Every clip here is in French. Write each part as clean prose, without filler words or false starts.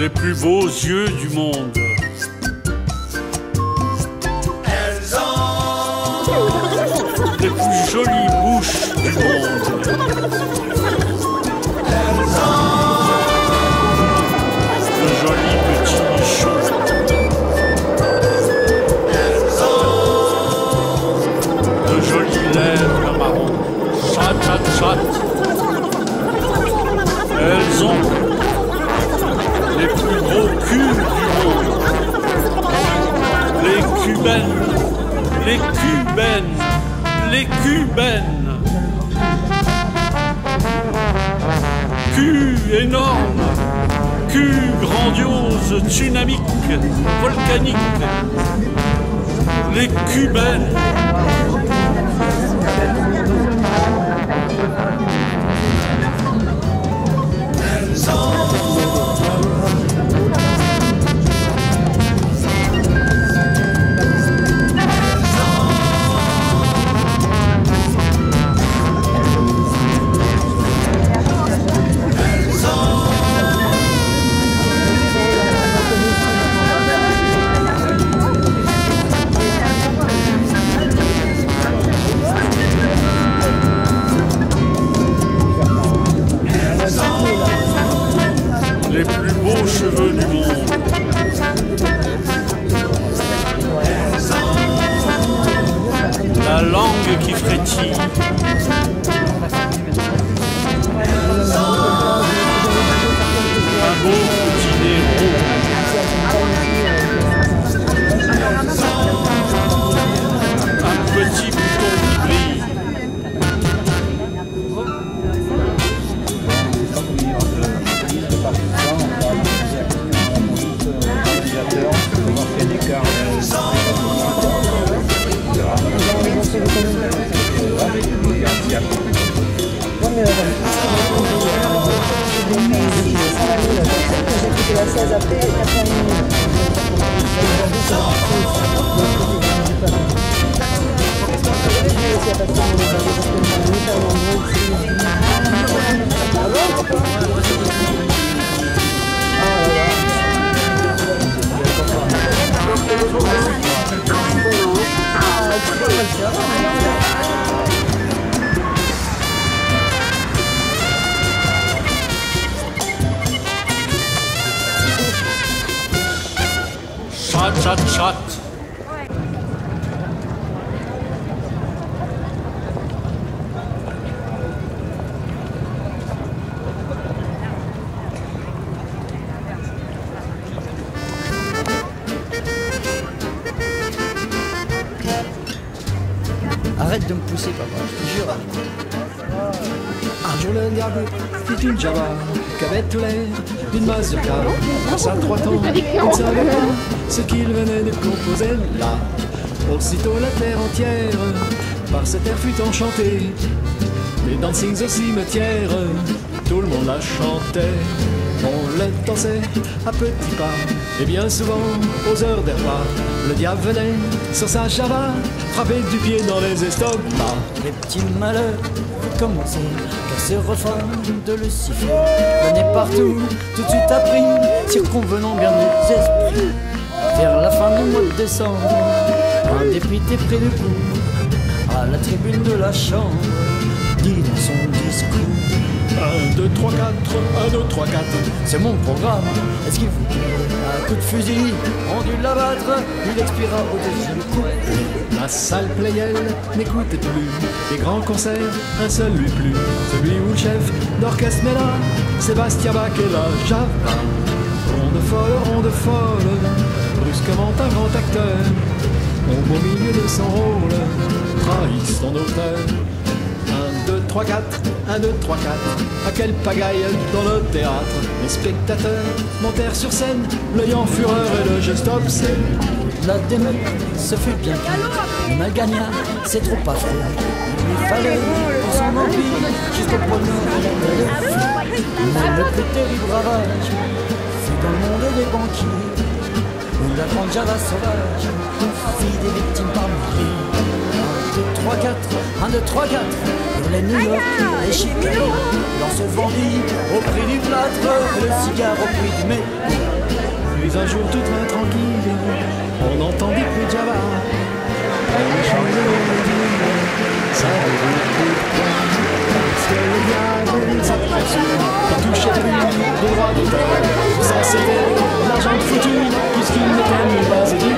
les plus beaux yeux du monde. Elles ont Les plus jolies bouches du monde. elles ont De jolis petits nichons. elles ont De jolies lèvres marron. Chat, chat, chat. Elles ont les plus gros culs du monde. Les cubaines. Les cubaines. Les cubaines. Cul énorme. Cul grandiose, tsunamique, volcanique. Les cubaines. Les plus beaux cheveux du monde. La langue qui frétille. Un beau petit nez rond. Un petit bouton qui brille. Chat, chat, chat. Arrête de me pousser, papa, je te jure. Un jour le diable fit une Java qu'avait tout l'air d'une mazurka. À sa 3 temps, il ne savait pas ce qu'il venait de composer là. Aussitôt la terre entière par cet air fut enchantée. Les dancings au cimetière, tout le monde la chantait. On le dansait à petits pas, et bien souvent aux heures des repas, le diable venait sur sa Java frapper du pied dans les estomacs. Les petits malheurs commençaient, car ce refrain de Lucifer venait partout, tout de suite appris, circonvenant bien les esprits. Vers la fin du mois de décembre, un député près du cou, à la tribune de la chambre, dit dans son discours: 1, 2, 3, 4, 1, 2, 3, 4. c'est mon programme, est-ce qu'il vous plaît? Un coup de fusil, on dut l'abattre, il expira au-dessus du cou. La salle Playel n'écoutait plus les grands concerts, un seul lui plut, celui où le chef d'orchestre met là Sébastien Bach et la Java. Ronde folle, brusquement un grand acteur, au beau milieu de son rôle, trahit son auteur. 1, 2, 3, 4, 1, 2, 3, 4. À quelle pagaille dans le théâtre. Les spectateurs montèrent sur scène, l'œil en fureur et le geste obscène. La démeute se fut bien le mal gagna, c'est trop affreux. Il lui fallait pour son empire jusqu'au poignard de la tête. Mais le plus terrible ravage fut dans le monde des banquiers, où la grande Java sauvage fit des victimes par milliers. 1, 2, 3, 4, 1, 2, 3, 4. Pour les New York, les Chicago, l'on se vendit au prix du plâtre, le cigare au prix du mégot. Puis un jour toute main tranquille, on entendit plus de Java. Elle changeait de mélodie, ça avait pourquoi. Parce que le diable s'aperçut qu'il touchait plus de droit d'auteur. Ça c'était l'argent de foutu, puisqu'il n'était pas édu.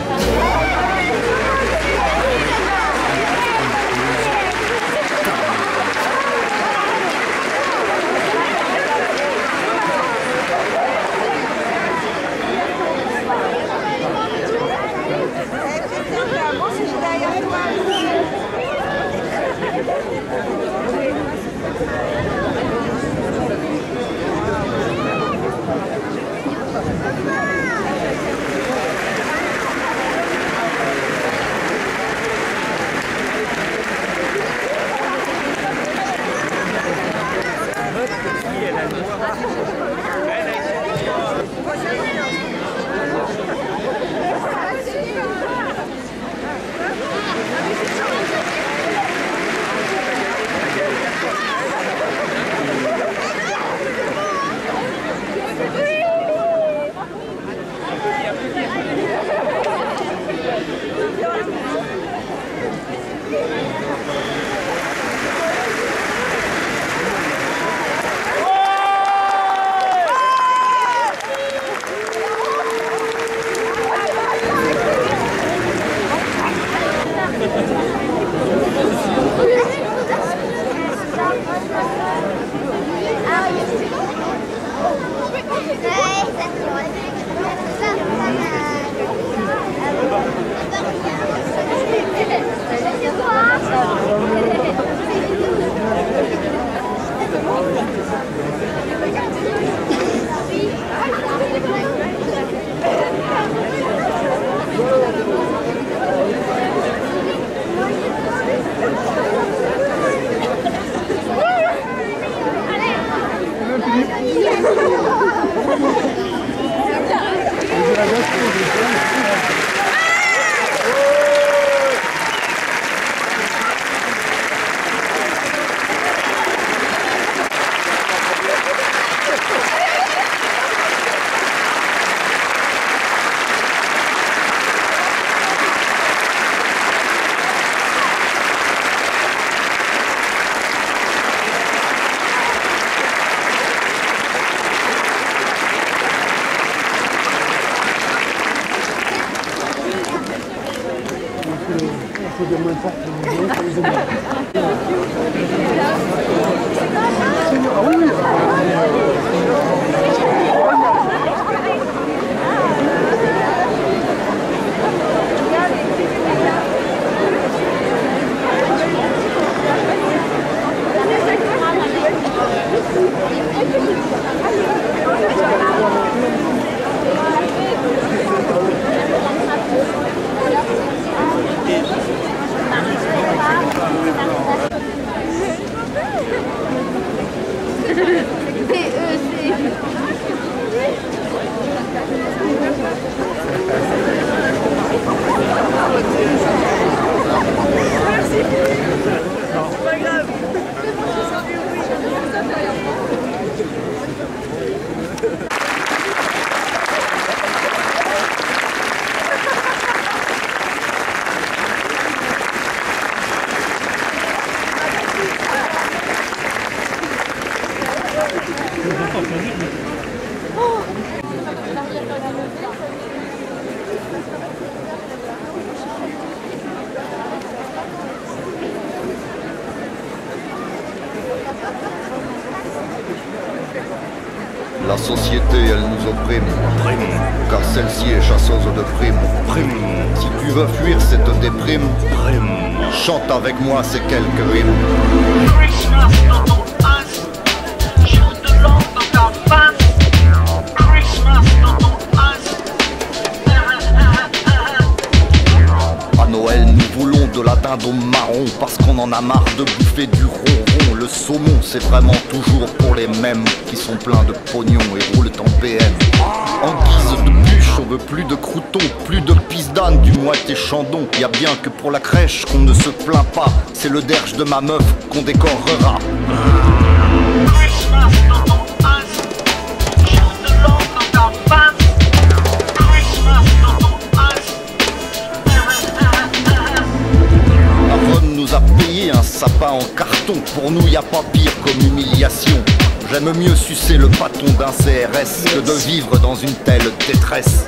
La société, elle nous opprime, car celle-ci est chasseuse de primes. Si tu veux fuir cette déprime, chante avec moi ces quelques rimes. Christmas dans ton ice, joue de l'ombre dans ta face. Christmas dans ton ice. À Noël, nous voulons de la dindon marron, parce qu'on en a marre de bouffer du ronron. Le saumon, c'est vraiment toujours pour les mêmes qui sont pleins de pognon et roulent en BM. En guise de bûche, on veut plus de croutons, plus de pisse d'âne, du moitié chandon. Y a bien que pour la crèche qu'on ne se plaint pas, c'est le derge de ma meuf qu'on décorera. Christmas dans ton ice, joue de l'ombre dans ta face. nous a payé un sapin en carton. Pour nous y a pas pire comme humiliation. J'aime mieux sucer le bâton d'un CRS que de vivre dans une telle détresse.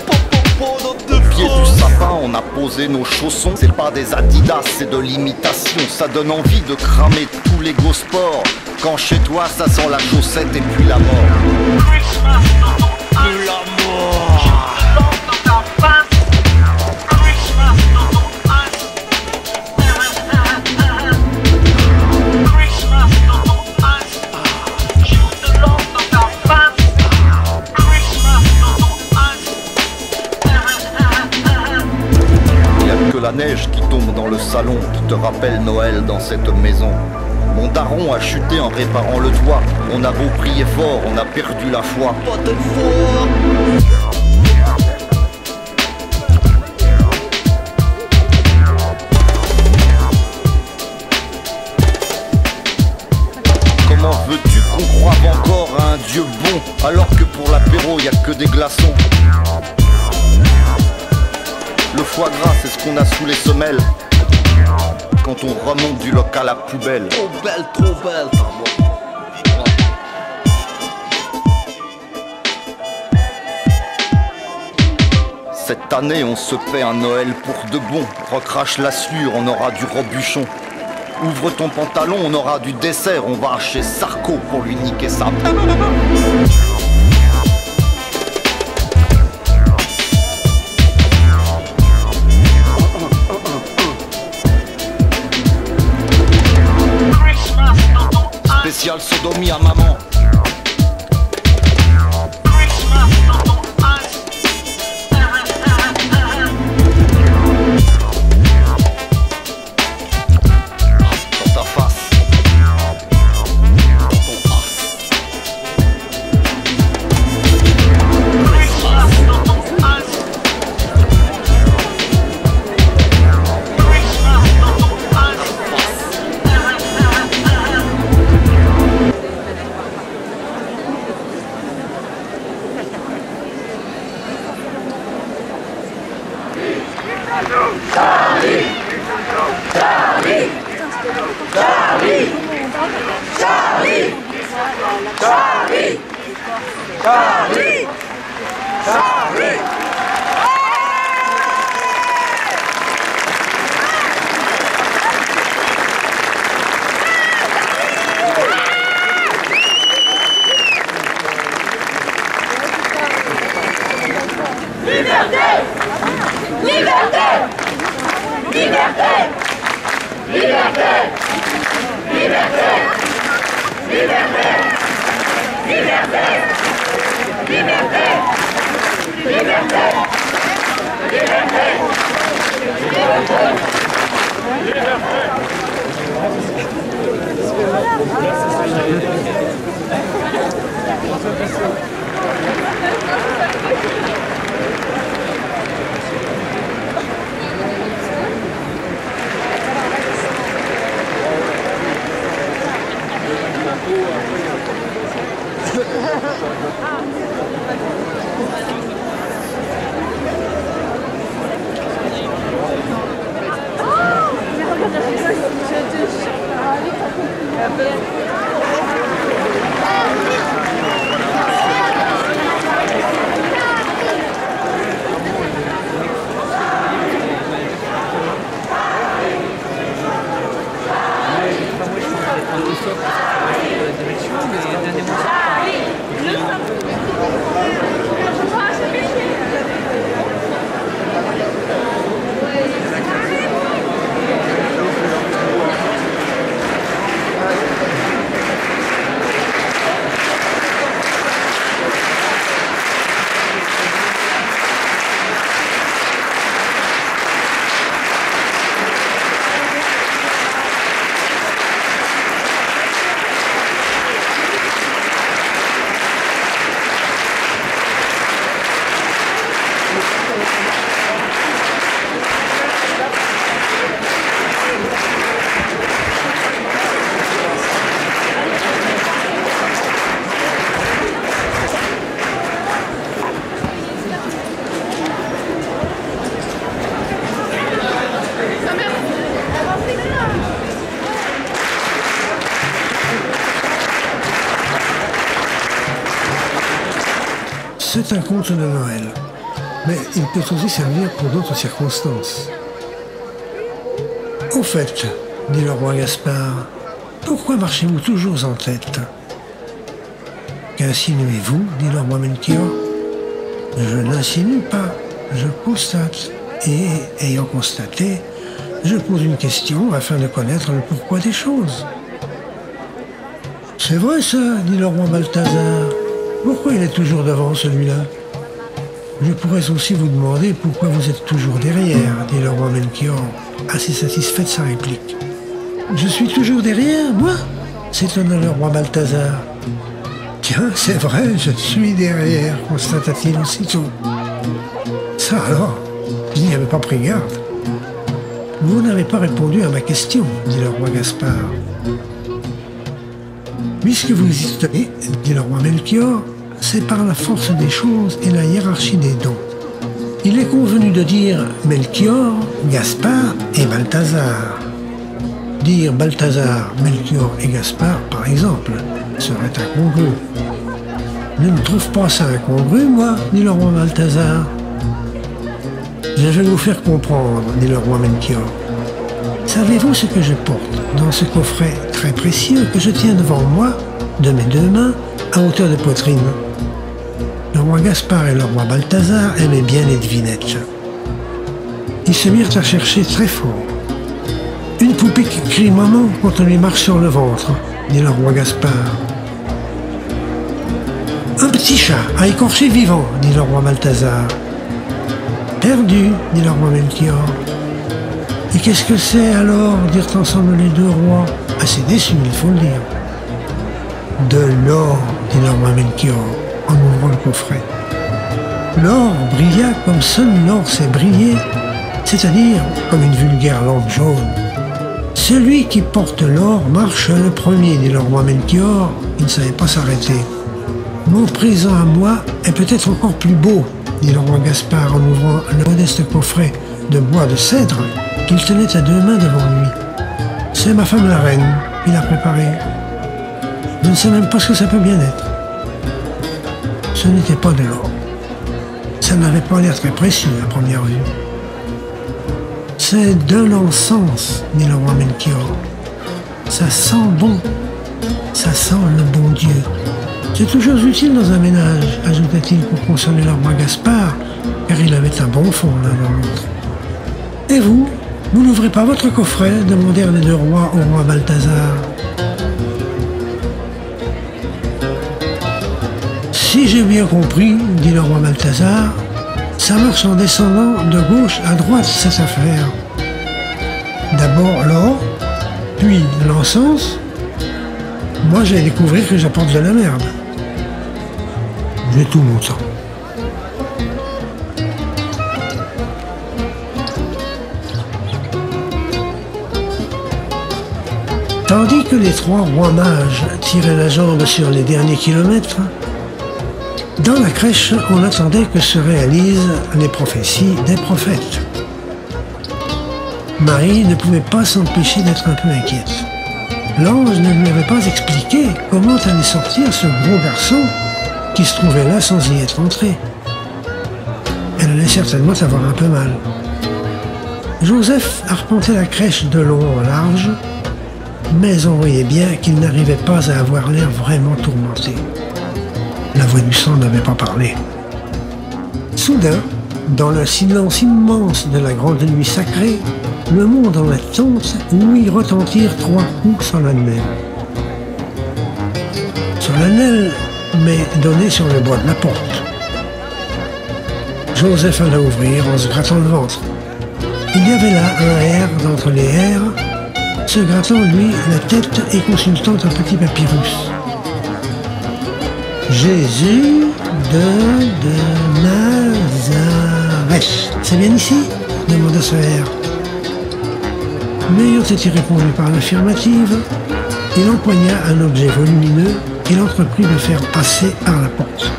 Au pied du sapin on a posé nos chaussons. C'est pas des Adidas, c'est de l'imitation. Ça donne envie de cramer tous les go sports. Quand chez toi ça sent la chaussette et puis la mort. Christmas dans ton âge. La mort. Jour de l'an dans ta face. Christmas dans ton âge. Christmas dans ton âge. Jour de l'an dans ta face. Christmas dans ton âge. Y'a que la neige qui tombe dans le salon qui te rappelle Noël dans cette maison. Mon daron a chuté en réparant le toit. On a beau prier fort, on a perdu la foi. Comment veux-tu qu'on croive encore à un Dieu bon alors que pour l'apéro y a que des glaçons? Le foie gras c'est ce qu'on a sous les semelles quand on remonte du local à la poubelle. Trop belle, trop belle, ta voix. Cette année on se fait un Noël pour de bon. Recrache la sueur, on aura du robuchon. Ouvre ton pantalon, on aura du dessert. On va chez Sarko pour lui niquer sa... Spécial sodomie à maman. Christmas dans ton âge. Dans ta face. Dans ton as. Christmas dans ton âge. Christmas dans ton âge. C'est un conte de Noël, mais il peut aussi servir pour d'autres circonstances. Au fait, dit le roi Gaspard, pourquoi marchez-vous toujours en tête? Qu'insinuez-vous, dit le roi Melchior. Je n'insinue pas, je constate. Et, ayant constaté, je pose une question afin de connaître le pourquoi des choses. C'est vrai ça, dit le roi Balthazar. Pourquoi il est toujours devant celui-là? Je pourrais aussi vous demander pourquoi vous êtes toujours derrière, dit le roi Melchior, assez satisfait de sa réplique. Je suis toujours derrière, moi? S'étonna le roi Balthazar. Tiens, c'est vrai, je suis derrière, constata-t-il aussitôt. Ça alors, je n'y avais pas pris garde. Vous n'avez pas répondu à ma question, dit le roi Gaspard. Puisque vous y tenez, dit le roi Melchior, c'est par la force des choses et la hiérarchie des dons. Il est convenu de dire Melchior, Gaspard et Balthazar. Dire Balthazar, Melchior et Gaspard, par exemple, serait incongru. Je ne trouve pas ça incongru, moi, dit le roi Balthazar. Je vais vous faire comprendre, dit le roi Melchior. Savez-vous ce que je porte dans ce coffret très précieux que je tiens devant moi, de mes deux mains, à hauteur de poitrine? Le roi Gaspard et le roi Balthazar aimaient bien les devinettes. Ils se mirent à chercher très fort. Une poupée qui crie maman quand on lui marche sur le ventre, dit le roi Gaspard. Un petit chat à écorcher vivant, dit le roi Balthazar. Perdu, dit le roi Melchior. Et qu'est-ce que c'est alors, dirent ensemble les deux rois, assez déçus, il faut le dire. De l'or, dit le roi Melchior, en ouvrant le coffret. L'or brilla comme seul l'or sait briller, c'est-à-dire comme une vulgaire lampe jaune. Celui qui porte l'or marche le premier, dit le roi Melchior, il ne savait pas s'arrêter. Mon présent à moi est peut-être encore plus beau, dit le roi Gaspard en ouvrant le modeste coffret de bois de cèdre qu'il tenait à deux mains devant lui. C'est ma femme la reine qui l'a préparé. Je ne sais même pas ce que ça peut bien être. Ce n'était pas de l'or. Ça n'avait pas l'air très précieux à première vue. C'est de l'encens, dit le roi Melchior. Ça sent bon. Ça sent le bon Dieu. C'est toujours utile dans un ménage, ajouta-t-il pour consoler le roi Gaspard, car il avait un bon fond l'un dans l'autre. Et vous n'ouvrez pas votre coffret, demandèrent les deux rois au roi Balthazar. Si j'ai bien compris, dit le roi Balthazar, ça marche en descendant de gauche à droite, cette affaire. D'abord l'or, puis l'encens. Moi, j'ai découvert que j'apporte de la merde. J'ai tout mon sang. Tandis que les trois rois mages tiraient la jambe sur les derniers kilomètres, dans la crèche, on attendait que se réalisent les prophéties des prophètes. Marie ne pouvait pas s'empêcher d'être un peu inquiète. L'ange ne lui avait pas expliqué comment allait sortir ce gros garçon qui se trouvait là sans y être entré. Elle allait certainement avoir un peu mal. Joseph arpentait la crèche de long en large, mais on voyait bien qu'il n'arrivait pas à avoir l'air vraiment tourmenté. La voix du sang n'avait pas parlé. Soudain, dans le silence immense de la grande nuit sacrée, le monde en attente ouït retentir trois coups solennels. Solennels, mais donnés sur le bois de la porte. Joseph alla ouvrir en se grattant le ventre. Il y avait là un air d'entre les airs, se grattant lui la tête et consultant un petit papyrus. Jésus de Nazareth. C'est bien ici? Demanda ce air. Mais ayant été répondu par l'affirmative, il empoigna un objet volumineux qu'il entreprit de faire passer par la porte.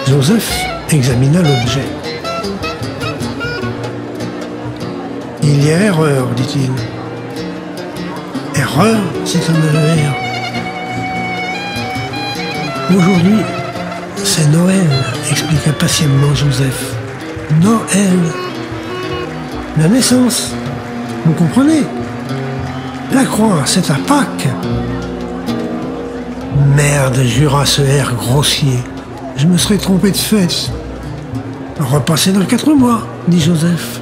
Joseph examina l'objet. Il y a erreur, dit-il. Erreur, s'étonna le air. Aujourd'hui, C'est Noël, expliqua patiemment Joseph. Noël. La naissance. Vous comprenez? La croix, c'est à Pâques. Merde, jura ce air grossier. Je me serais trompé de fête. Repassez dans le 4 mois, dit Joseph.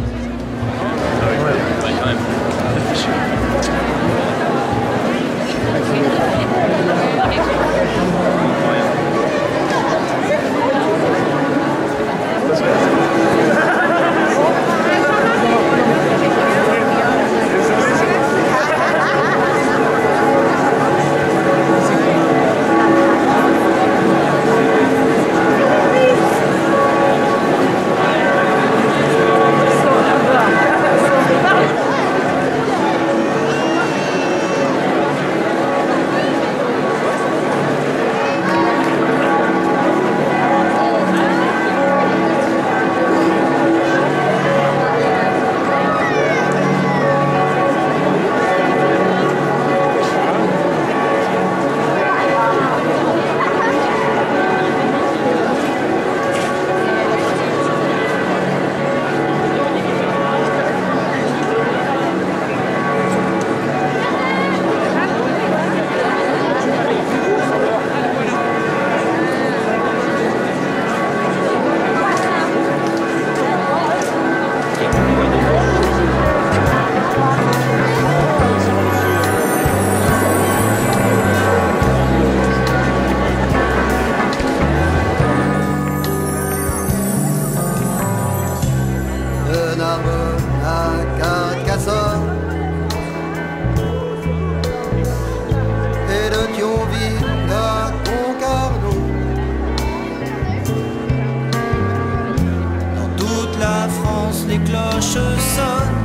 Les cloches sonnent,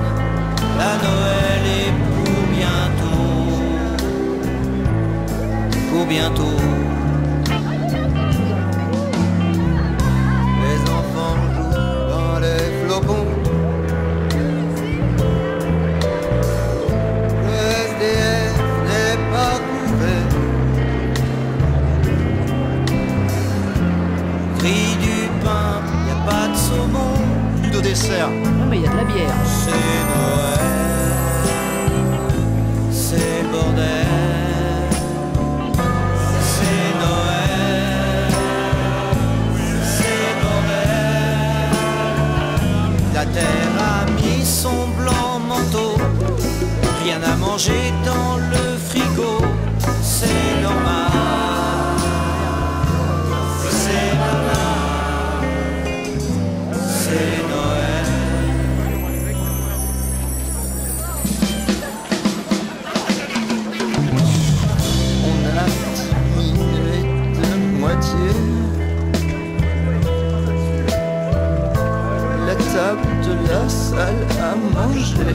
la Noël est pour bientôt, pour bientôt. Les enfants jouent dans les flocons. Le SDF n'est pas couvert. Crie du pain, y a pas de saumon. De dessert. Non mais il y a de la bière. C'est Noël, c'est le bordel. C'est Noël, c'est le bordel. La terre a mis son blanc manteau, rien à manger dans le frigo. C'est normal, c'est normal, c'est Noël. La table de la salle à manger.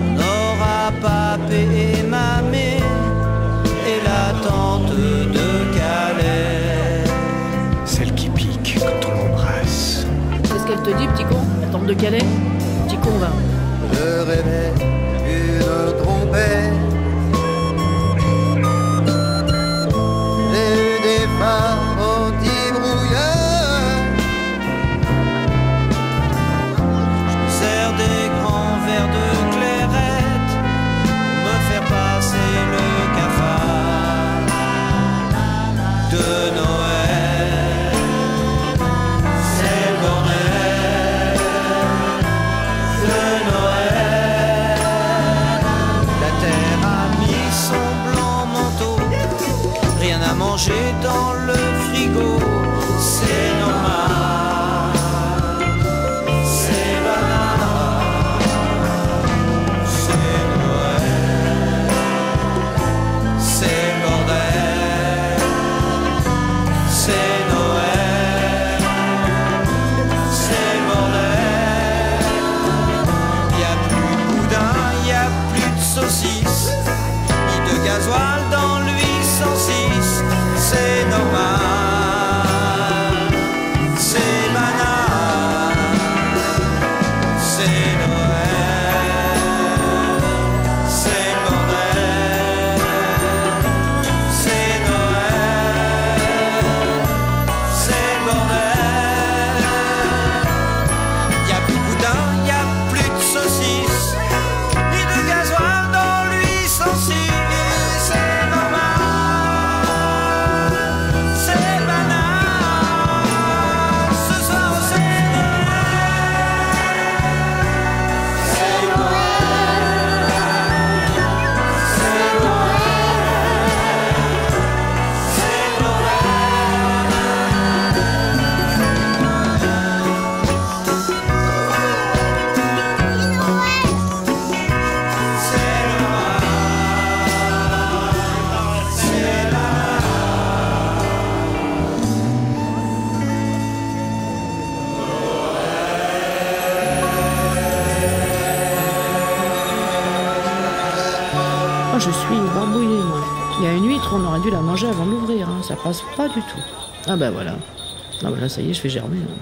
On aura papé et mamé et la tante de Calais. Celle qui pique quand on l'embrasse. Qu'est-ce qu'elle te dit, petit con? La tante de Calais? Petit con, va. Je rêvais une trompette. J'ai eu des phares anti-brouillard. Je me sers des grands verres de clairette pour me faire passer le cafard de Noël. C'est le bordel de Noël. La terre a je suis barbouillée, moi. Il y a une huître, on aurait dû la manger avant de l'ouvrir, hein. Ça passe pas du tout. Ah bah voilà. Ah bah là, ça y est, je fais germer. Hein.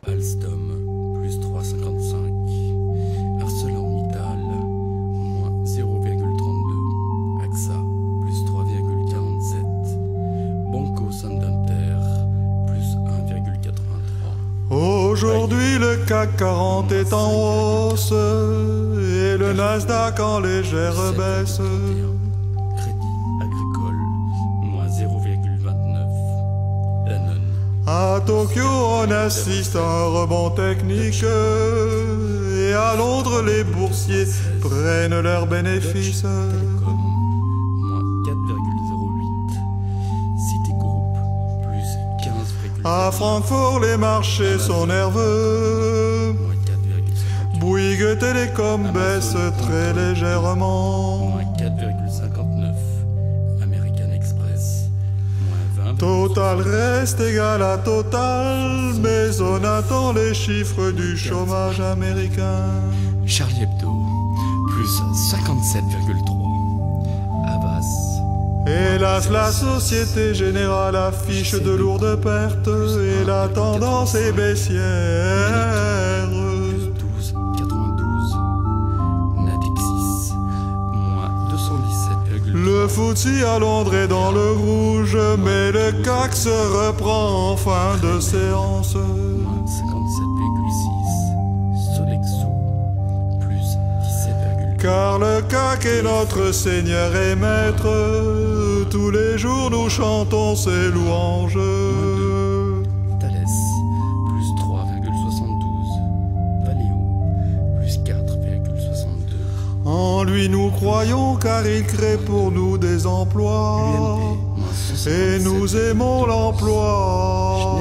Alstom, plus 3,55. ArcelorMittal, moins 0,32. AXA, plus 3,47. Banco Santander, plus 1,83. Aujourd'hui le CAC 40 est en hausse et le Nasdaq en légère baisse. Crédit Agricole, moins 0,29. Danone. À Tokyo on assiste à un rebond technique et à Londres les boursiers prennent leurs bénéfices. Telecom, moins 4,08. Citigroup, plus 15,08. À Francfort les marchés sont nerveux. Moins 4,58. Bouygues Télécom baisse très légèrement. Moins 4,59. American Express, moins 20. Total reste égal à Total, mais on attend les chiffres du chômage américain. Charlie Hebdo, plus 57,3. Havas, Hélas, la Société Générale affiche de lourdes pertes et la tendance est baissière. plus 12,92. Natixis, moins 217,3. Le FTSE à Londres est dans le rouge, mais le CAC se reprend en fin de séance. Moins 57,6. Sodexo, plus 17,4. Car le CAC est notre Seigneur et Maître, tous les jours nous chantons ses louanges. Thales, plus 3,72. Valeo, plus 4,62. En lui nous croyons car il crée pour nous des emplois UMP, moins 67,7. et nous aimons l'emploi.